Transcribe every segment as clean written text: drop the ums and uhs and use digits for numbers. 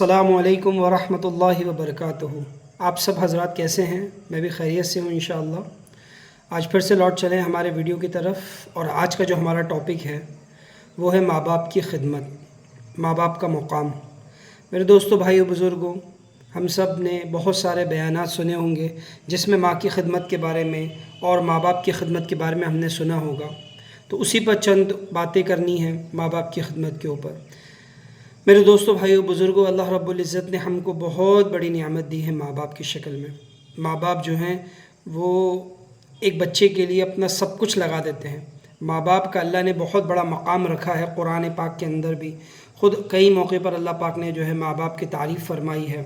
السلام علیکم ورحمۃ اللہ وبرکاتہ۔ آپ سب حضرات کیسے ہیں؟ میں بھی خیریت سے ہوں انشاءاللہ۔ آج پھر سے لوٹ چلیں ہمارے ویڈیو کی طرف، اور آج کا جو ہمارا ٹاپک ہے وہ ہے ماں باپ کی خدمت، ماں باپ کا مقام۔ میرے دوستوں، بھائیو، بزرگوں، ہم سب نے بہت سارے بیانات سنے ہوں گے جس میں ماں کی خدمت کے بارے میں اور ماں باپ کی خدمت کے بارے میں ہم نے سنا ہوگا، تو اسی پر چند باتیں کرنی ہیں ماں باپ کی خدمت کے اوپر۔ میرے دوستوں، بھائیو، بزرگوں، اللہ رب العزت نے ہم کو بہت بڑی نعمت دی ہے ماں باپ کی شکل میں۔ ماں باپ جو ہیں وہ ایک بچے کے لیے اپنا سب کچھ لگا دیتے ہیں۔ ماں باپ کا اللہ نے بہت بڑا مقام رکھا ہے قرآن پاک کے اندر بھی۔ خود کئی موقع پر اللہ پاک نے جو ہے ماں باپ کی تعریف فرمائی ہے،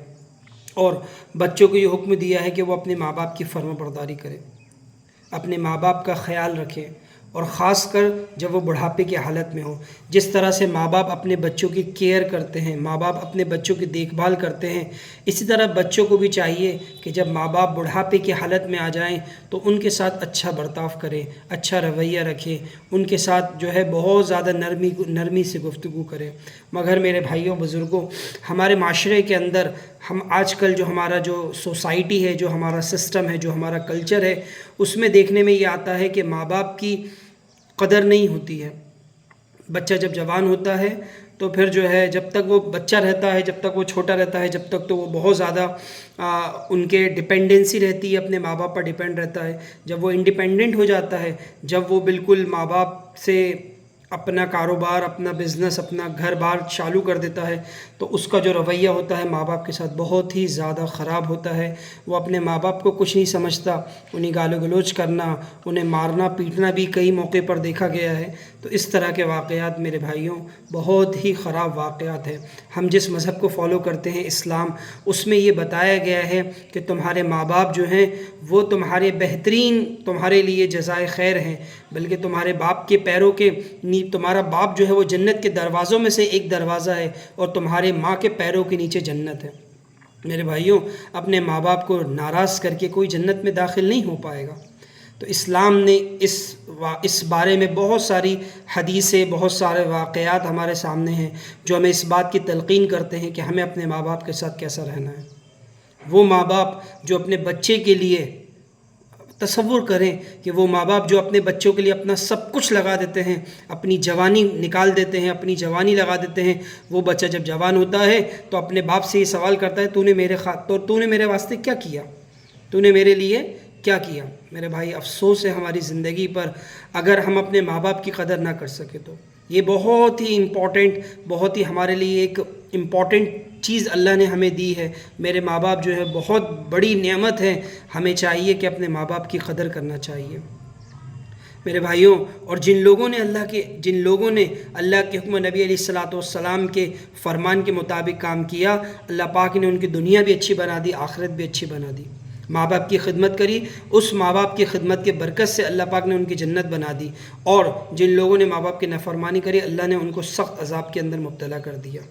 اور بچوں کو یہ حکم دیا ہے کہ وہ اپنے ماں باپ کی فرما برداری کریں، اپنے ماں باپ کا خیال رکھیں، اور خاص کر جب وہ بڑھاپے کی حالت میں ہو۔ جس طرح سے ماں باپ اپنے بچوں کی کیئر کرتے ہیں، ماں باپ اپنے بچوں کی دیکھ بھال کرتے ہیں، اسی طرح بچوں کو بھی چاہیے کہ جب ماں باپ بڑھاپے کی حالت میں آ جائیں تو ان کے ساتھ اچھا برتاؤ کریں، اچھا رویہ رکھیں، ان کے ساتھ جو ہے بہت زیادہ نرمی سے گفتگو کریں۔ مگر میرے بھائیوں، بزرگوں، ہمارے معاشرے کے اندر ہم آج کل جو ہمارا جو سوسائٹی ہے، جو ہمارا سسٹم ہے، جو ہمارا کلچر ہے، اس میں دیکھنے میں یہ آتا ہے کہ ماں باپ کی قدر نہیں ہوتی ہے۔ بچہ جب جوان ہوتا ہے تو پھر جو ہے جب تک وہ بچہ رہتا ہے، جب تک وہ چھوٹا رہتا ہے، جب تک تو وہ بہت زیادہ ان کے ڈپینڈنسی رہتی ہے، اپنے ماں باپ پر ڈپینڈ رہتا ہے۔ جب وہ انڈیپینڈنٹ ہو جاتا ہے، جب وہ بالکل ماں باپ سے اپنا کاروبار، اپنا بزنس، اپنا گھر بار چالو کر دیتا ہے، تو اس کا جو رویہ ہوتا ہے ماں باپ کے ساتھ بہت ہی زیادہ خراب ہوتا ہے۔ وہ اپنے ماں باپ کو کچھ نہیں سمجھتا، انہیں گال و گلوچ کرنا، انہیں مارنا پیٹنا بھی کئی موقع پر دیکھا گیا ہے۔ تو اس طرح کے واقعات میرے بھائیوں بہت ہی خراب واقعات ہیں۔ ہم جس مذہب کو فالو کرتے ہیں، اسلام، اس میں یہ بتایا گیا ہے کہ تمہارے ماں باپ جو ہیں وہ تمہارے بہترین، تمہارے لیے جزائے خیر ہیں، بلکہ تمہارے باپ کے پیروں کے تمہارا باپ جو ہے وہ جنت کے دروازوں میں سے ایک دروازہ ہے، اور تمہارے ماں کے پیروں کے نیچے جنت ہے۔ میرے بھائیوں، اپنے ماں باپ کو ناراض کر کے کوئی جنت میں داخل نہیں ہو پائے گا۔ تو اسلام نے اس بارے میں بہت ساری حدیثیں، بہت سارے واقعات ہمارے سامنے ہیں جو ہمیں اس بات کی تلقین کرتے ہیں کہ ہمیں اپنے ماں باپ کے ساتھ کیسا رہنا ہے۔ وہ ماں باپ جو اپنے بچے کے لیے، تصور کریں کہ وہ ماں باپ جو اپنے بچوں کے لیے اپنا سب کچھ لگا دیتے ہیں، اپنی جوانی نکال دیتے ہیں، اپنی جوانی لگا دیتے ہیں۔ وہ بچہ جب جوان ہوتا ہے تو اپنے باپ سے یہ سوال کرتا ہے، تو نے میرے واسطے کیا کیا؟ تو نے میرے لیے کیا کیا؟ میرے بھائی، افسوس ہے ہماری زندگی پر اگر ہم اپنے ماں باپ کی قدر نہ کر سکے تو۔ یہ بہت ہی امپورٹنٹ، بہت ہی ہمارے لیے ایک امپورٹنٹ چیز اللہ نے ہمیں دی ہے۔ میرے ماں باپ جو ہے بہت بڑی نعمت ہے، ہمیں چاہیے کہ اپنے ماں باپ کی قدر کرنا چاہیے۔ میرے بھائیوں، اور جن لوگوں نے اللہ کے حکم، نبی علیہ الصلوۃ والسلام کے فرمان کے مطابق کام کیا، اللہ پاک نے ان کی دنیا بھی اچھی بنا دی، آخرت بھی اچھی بنا دی۔ ماں باپ کی خدمت کری، اس ماں باپ کی خدمت کے برکت سے اللہ پاک نے ان کی جنت بنا دی، اور جن لوگوں نے ماں باپ کی نافرمانی کری، اللہ نے ان کو سخت عذاب کے اندر مبتلا کر دیا۔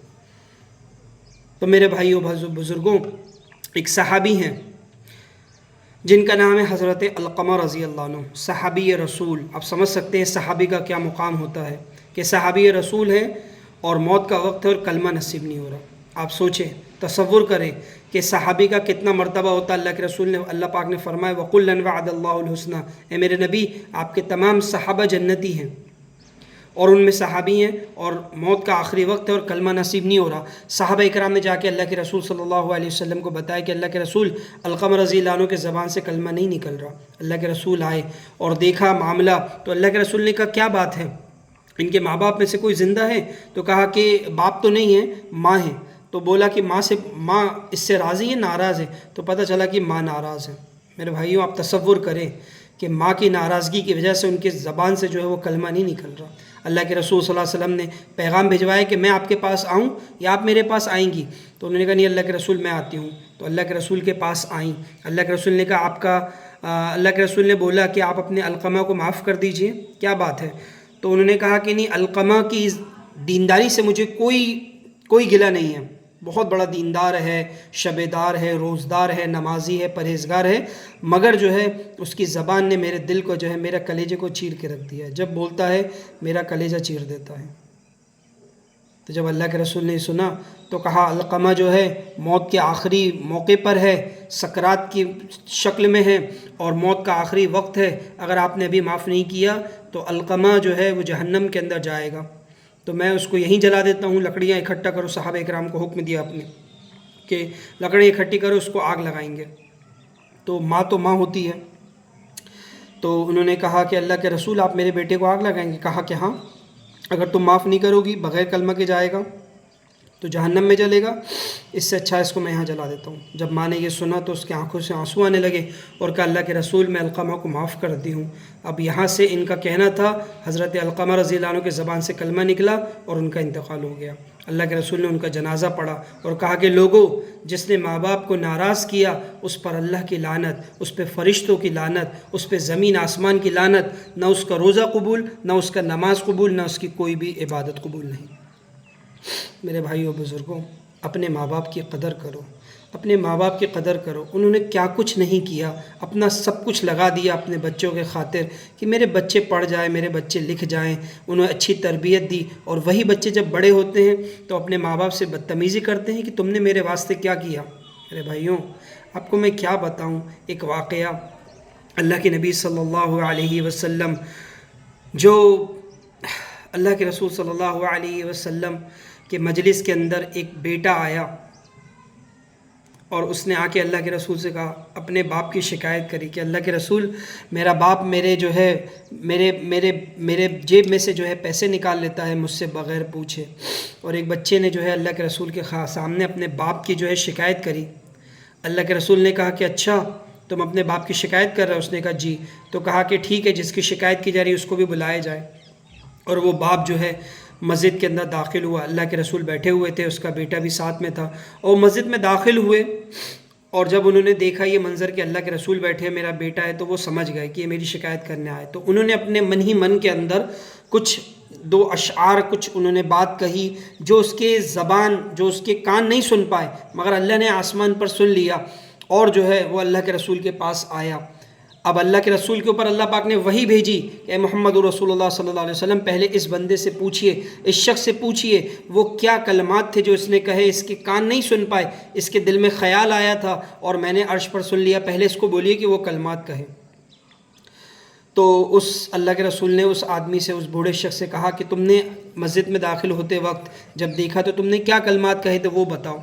تو میرے بھائیوں، بزرگوں، ایک صحابی ہیں جن کا نام ہے حضرت علقمہ رضی اللہ عنہ، صحابی رسول۔ آپ سمجھ سکتے ہیں صحابی کا کیا مقام ہوتا ہے، کہ صحابی رسول ہے اور موت کا وقت ہے اور کلمہ نصیب نہیں ہو رہا۔ آپ سوچیں، تصور کریں کہ صحابی کا کتنا مرتبہ ہوتا ہے۔ اللہ کے رسول نے، اللہ پاک نے فرمایا وَقُلًّا وَعَدَ اللَّهُ الْحُسْنَى، اے میرے نبی، آپ کے تمام صحابہ جنتی ہیں، اور ان میں صحابی ہیں، اور موت کا آخری وقت ہے اور کلمہ نصیب نہیں ہو رہا۔ صحابہ اکرام نے جا کے اللہ کے رسول صلی اللہ علیہ وسلم کو بتایا کہ اللہ کے رسول، علقمہ رضی اللہ عنہ کے زبان سے کلمہ نہیں نکل رہا۔ اللہ کے رسول آئے اور دیکھا معاملہ، تو اللہ کے رسول نے کہا کیا بات ہے، ان کے ماں باپ میں سے کوئی زندہ ہے؟ تو کہا کہ باپ تو نہیں ہے، ماں ہے۔ تو بولا کہ ماں اس سے راضی ہے، ناراض ہے؟ تو پتہ چلا کہ ماں ناراض ہے۔ میرے بھائیوں، آپ تصور کریں کہ ماں کی ناراضگی کی وجہ سے ان کے زبان سے جو ہے وہ کلمہ نہیں نکل رہا۔ اللہ کے رسول صلی اللہ علیہ وسلم نے پیغام بھجوایا کہ میں آپ کے پاس آؤں یا آپ میرے پاس آئیں گی؟ تو انہوں نے کہا نہیں اللہ کے رسول، میں آتی ہوں۔ تو اللہ کے رسول کے پاس آئیں۔ اللہ کے رسول نے کہا اللہ کے رسول نے بولا کہ آپ اپنے علقمہ کو معاف کر دیجئے، کیا بات ہے؟ تو انہوں نے کہا کہ نہیں، علقمہ کی دینداری سے مجھے کوئی گلہ نہیں ہے، بہت بڑا دیندار ہے، شبیدار ہے، روزدار ہے، نمازی ہے، پرہیزگار ہے، مگر جو ہے اس کی زبان نے میرے دل کو جو ہے، میرے کلیجے کو چیر کے رکھ دیا ہے۔ جب بولتا ہے میرا کلیجہ چیر دیتا ہے۔ تو جب اللہ کے رسول نے سنا تو کہا علقمہ جو ہے موت کے آخری موقع پر ہے، سکرات کی شکل میں ہے اور موت کا آخری وقت ہے، اگر آپ نے ابھی معاف نہیں کیا تو علقمہ جو ہے وہ جہنم کے اندر جائے گا، تو میں اس کو یہیں جلا دیتا ہوں، لکڑیاں اکٹھا کرو۔ صحابہ اکرام کو حکم دیا آپ نے کہ لکڑیاں اکٹھی کرو، اس کو آگ لگائیں گے۔ تو ماں ہوتی ہے، تو انہوں نے کہا کہ اللہ کے رسول آپ میرے بیٹے کو آگ لگائیں گے؟ کہا کہ ہاں، اگر تم معاف نہیں کرو گی بغیر کلمہ کے جائے گا تو جہنم میں جلے گا، اس سے اچھا اس کو میں یہاں جلا دیتا ہوں۔ جب ماں نے یہ سنا تو اس کی آنکھوں سے آنسو آنے لگے اور کہا اللہ کے رسول میں علقمہ کو معاف کر دی ہوں۔ اب یہاں سے ان کا کہنا تھا، حضرت علقمہ رضی اللہ عنہ کے زبان سے کلمہ نکلا اور ان کا انتقال ہو گیا۔ اللہ کے رسول نے ان کا جنازہ پڑھا اور کہا کہ لوگوں، جس نے ماں باپ کو ناراض کیا اس پر اللہ کی لعنت، اس پہ فرشتوں کی لعنت، اس پہ زمین آسمان کی لعنت، نہ اس کا روزہ قبول، نہ اس کا نماز قبول، نہ اس کی کوئی بھی عبادت قبول نہیں۔ میرے بھائیوں بزرگوں، اپنے ماں باپ کی قدر کرو، اپنے ماں باپ کی قدر کرو۔ انہوں نے کیا کچھ نہیں کیا، اپنا سب کچھ لگا دیا اپنے بچوں کے خاطر کہ میرے بچے پڑھ جائیں، میرے بچے لکھ جائیں، انہوں نے اچھی تربیت دی، اور وہی بچے جب بڑے ہوتے ہیں تو اپنے ماں باپ سے بدتمیزی کرتے ہیں کہ تم نے میرے واسطے کیا کیا۔ میرے بھائیوں، آپ کو میں کیا بتاؤں، ایک واقعہ اللہ کے نبی صلی اللہ علیہ وسلم، جو اللہ کے رسول صلی اللہ علیہ وسلم کہ مجلس کے اندر ایک بیٹا آیا اور اس نے آ کے اللہ کے رسول سے کہا، اپنے باپ کی شکایت کری کہ اللہ کے رسول میرا باپ میرے جو ہے میرے جیب میں سے جو ہے پیسے نکال لیتا ہے مجھ سے بغیر پوچھے۔ اور ایک بچے نے جو ہے اللہ کے رسول کے سامنے اپنے باپ کی جو ہے شکایت کری۔ اللہ کے رسول نے کہا کہ اچھا تم اپنے باپ کی شکایت کر رہے ہو؟ اس نے کہا جی۔ تو کہا کہ ٹھیک ہے، جس کی شکایت کی جا رہی ہے اس کو بھی بلایا جائے۔ اور وہ باپ جو ہے مسجد کے اندر داخل ہوا، اللہ کے رسول بیٹھے ہوئے تھے، اس کا بیٹا بھی ساتھ میں تھا، اور مسجد میں داخل ہوئے، اور جب انہوں نے دیکھا یہ منظر کہ اللہ کے رسول بیٹھے، میرا بیٹا ہے، تو وہ سمجھ گئے کہ یہ میری شکایت کرنے آئے۔ تو انہوں نے اپنے من ہی من کے اندر کچھ دو اشعار، کچھ انہوں نے بات کہی جو اس کے زبان، جو اس کے کان نہیں سن پائے، مگر اللہ نے آسمان پر سن لیا، اور جو ہے وہ اللہ کے رسول کے پاس آیا۔ اب اللہ کے رسول کے اوپر اللہ پاک نے وحی بھیجی کہ اے محمد رسول اللہ صلی اللہ علیہ وسلم، پہلے اس بندے سے پوچھئے، اس شخص سے پوچھئے وہ کیا کلمات تھے جو اس نے کہے، اس کے کان نہیں سن پائے، اس کے دل میں خیال آیا تھا اور میں نے عرش پر سن لیا، پہلے اس کو بولیے کہ وہ کلمات کہے۔ تو اس اللہ کے رسول نے اس آدمی سے، اس بوڑھے شخص سے کہا کہ تم نے مسجد میں داخل ہوتے وقت جب دیکھا تو تم نے کیا کلمات کہے تھے وہ بتاؤ۔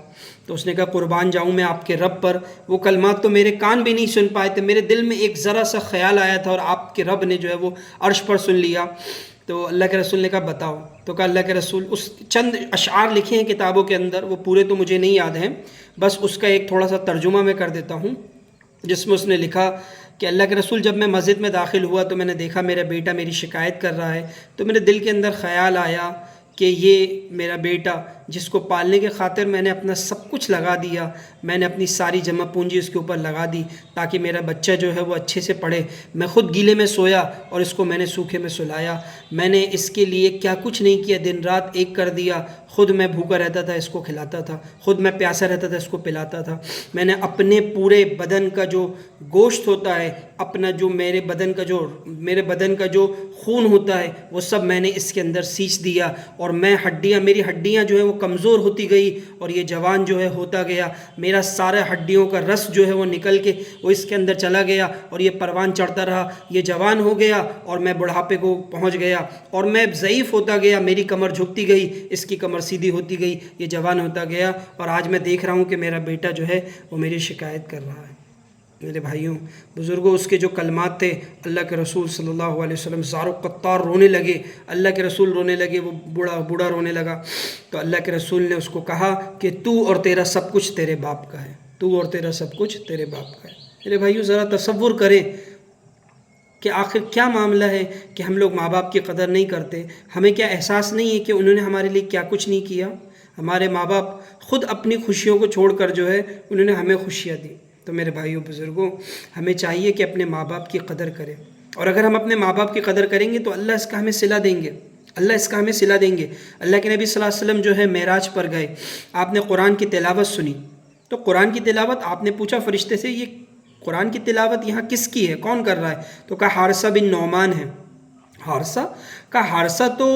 تو اس نے کہا قربان جاؤں میں آپ کے رب پر، وہ کلمات تو میرے کان بھی نہیں سن پائے تھے، میرے دل میں ایک ذرا سا خیال آیا تھا اور آپ کے رب نے جو ہے وہ عرش پر سن لیا۔ تو اللہ کے رسول نے کہا بتاؤ۔ تو کہا اللہ کے رسول، اس چند اشعار لکھے ہیں کتابوں کے اندر، وہ پورے تو مجھے نہیں یاد ہیں، بس اس کا ایک تھوڑا سا ترجمہ میں کر دیتا ہوں، جس میں اس نے لکھا کہ اللہ کے رسول جب میں مسجد میں داخل ہوا تو میں نے دیکھا میرا بیٹا میری شکایت کر رہا ہے، تو میرے دل کے اندر خیال آیا کہ یہ میرا بیٹا جس کو پالنے کے خاطر میں نے اپنا سب کچھ لگا دیا، میں نے اپنی ساری جمع پونجی اس کے اوپر لگا دی تاکہ میرا بچہ جو ہے وہ اچھے سے پڑھے، میں خود گیلے میں سویا اور اس کو میں نے سوکھے میں سلایا، میں نے اس کے لیے کیا کچھ نہیں کیا، دن رات ایک کر دیا، خود میں بھوکا رہتا تھا اس کو کھلاتا تھا، خود میں پیاسا رہتا تھا اس کو پلاتا تھا، میں نے اپنے پورے بدن کا جو گوشت ہوتا ہے، اپنا جو میرے بدن کا جو خون ہوتا ہے وہ سب میں نے اس کے اندر سینچ دیا، اور میری ہڈیاں جو ہے وہ کمزور ہوتی گئی اور یہ جوان جو ہے ہوتا گیا، میرا سارا ہڈیوں کا رس جو ہے وہ نکل کے وہ اس کے اندر چلا گیا اور یہ پروان چڑھتا رہا، یہ جوان ہو گیا اور میں بڑھاپے کو پہنچ گیا اور میں ضعیف ہوتا گیا، میری کمر جھکتی گئی، اس کی کمر سیدھی ہوتی گئی، یہ جوان ہوتا گیا، اور آج میں دیکھ رہا ہوں کہ میرا بیٹا جو ہے وہ میری شکایت کر رہا ہے۔ میرے بھائیوں بزرگوں، اس کے جو کلمات تھے، اللہ کے رسول صلی اللہ علیہ وسلم زار و قطار رونے لگے، اللہ کے رسول رونے لگے، وہ بوڑھا رونے لگا، تو اللہ کے رسول نے اس کو کہا کہ تو اور تیرا سب کچھ تیرے باپ کا ہے، تو اور تیرا سب کچھ تیرے باپ کا ہے۔ میرے بھائیوں ذرا تصور کریں کہ آخر کیا معاملہ ہے کہ ہم لوگ ماں باپ کی قدر نہیں کرتے، ہمیں کیا احساس نہیں ہے کہ انہوں نے ہمارے لیے کیا کچھ نہیں کیا؟ ہمارے ماں باپ خود اپنی خوشیوں کو چھوڑ کر جو ہے انہوں نے ہمیں خوشیاں دی۔ تو میرے بھائیوں بزرگوں، ہمیں چاہیے کہ اپنے ماں باپ کی قدر کریں، اور اگر ہم اپنے ماں باپ کی قدر کریں گے تو اللہ اس کا ہمیں صلہ دیں گے، اللہ کے نبی صلی اللہ علیہ وسلم جو ہے معراج پر گئے، آپ نے قرآن کی تلاوت سنی، تو قرآن کی تلاوت آپ نے پوچھا فرشتے سے یہ قرآن کی تلاوت یہاں کس کی ہے، کون کر رہا ہے؟ تو کہا حارثہ بن نعمان ہے۔ حارثہ کا حارثہ تو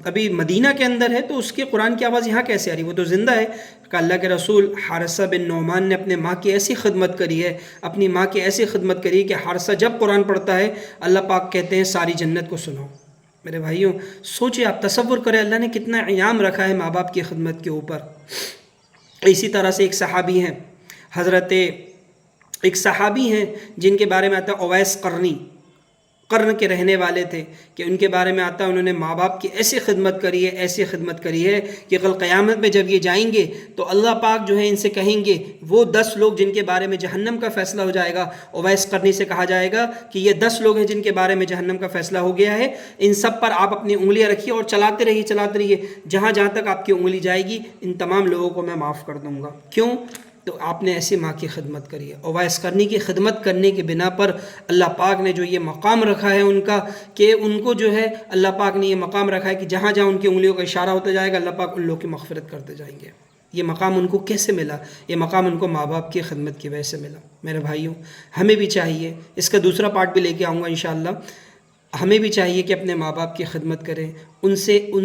ابھی مدینہ کے اندر ہے، تو اس کی قرآن کی آواز یہاں کیسے آ رہی؟ وہ تو زندہ ہے کہ اللہ کے رسول حارثہ بن نعمان نے اپنے ماں کی ایسی خدمت کری ہے، اپنی ماں کی ایسی خدمت کری ہے کہ حارثہ جب قرآن پڑھتا ہے اللہ پاک کہتے ہیں ساری جنت کو سناؤ۔ میرے بھائیوں سوچیں، آپ تصور کریں اللہ نے کتنا انعام رکھا ہے ماں باپ کی خدمت کے اوپر۔ اسی طرح سے ایک صحابی ہیں ایک صحابی ہیں جن کے بارے میں آتا ہے اویس قرن کے رہنے والے تھے، کہ ان کے بارے میں آتا ہے انہوں نے ماں باپ کی ایسی خدمت کری ہے کہ کل قیامت میں جب یہ جائیں گے تو اللہ پاک جو ہے ان سے کہیں گے، وہ 10 لوگ جن کے بارے میں جہنم کا فیصلہ ہو جائے گا، اویس قرنی سے کہا جائے گا کہ یہ 10 لوگ ہیں جن کے بارے میں جہنم کا فیصلہ ہو گیا ہے، ان سب پر آپ اپنی انگلیاں رکھیے اور چلاتے رہیے، جہاں تک آپ کی انگلی جائے گی ان تمام لوگوں کو میں معاف کر دوں گا۔ کیوں؟ تو آپ نے ایسی ماں کی خدمت کری ہے۔ اویس قرنی کی خدمت کرنے کے بنا پر اللہ پاک نے جو یہ مقام رکھا ہے ان کا، کہ ان کو جو ہے اللہ پاک نے یہ مقام رکھا ہے کہ جہاں ان کی انگلیوں کا اشارہ ہوتا جائے گا اللہ پاک ان لوگوں کی مغفرت کرتے جائیں گے۔ یہ مقام ان کو کیسے ملا؟ یہ مقام ان کو ماں باپ کی خدمت کی وجہ سے ملا۔ میرے بھائیوں ہمیں بھی چاہیے، اس کا دوسرا پارٹ بھی لے کے آؤں گا انشاءاللہ، ہمیں بھی چاہیے کہ اپنے ماں باپ کی خدمت کریں، ان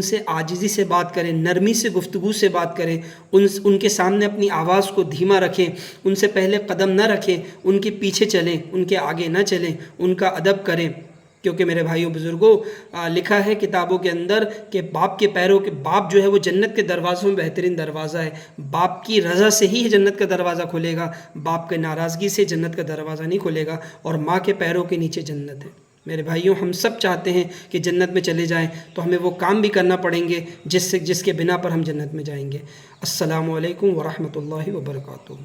سے عاجزی سے بات کریں، نرمی سے گفتگو سے بات کریں، ان کے سامنے اپنی آواز کو دھیما رکھیں، ان سے پہلے قدم نہ رکھیں، ان کے پیچھے چلیں، ان کے آگے نہ چلیں، ان کا ادب کریں۔ کیونکہ میرے بھائیوں بزرگوں لکھا ہے کتابوں کے اندر کہ باپ جو ہے وہ جنت کے دروازوں میں بہترین دروازہ ہے۔ باپ کی رضا سے ہی جنت کا دروازہ کھلے گا، باپ کے ناراضگی سے جنت کا دروازہ نہیں کھلے گا، اور ماں کے پیروں کے نیچے جنت ہے۔ میرے بھائیوں ہم سب چاہتے ہیں کہ جنت میں چلے جائیں، تو ہمیں وہ کام بھی کرنا پڑیں گے جس کے بنا پر ہم جنت میں جائیں گے۔ السلام علیکم ورحمۃ اللہ وبرکاتہ۔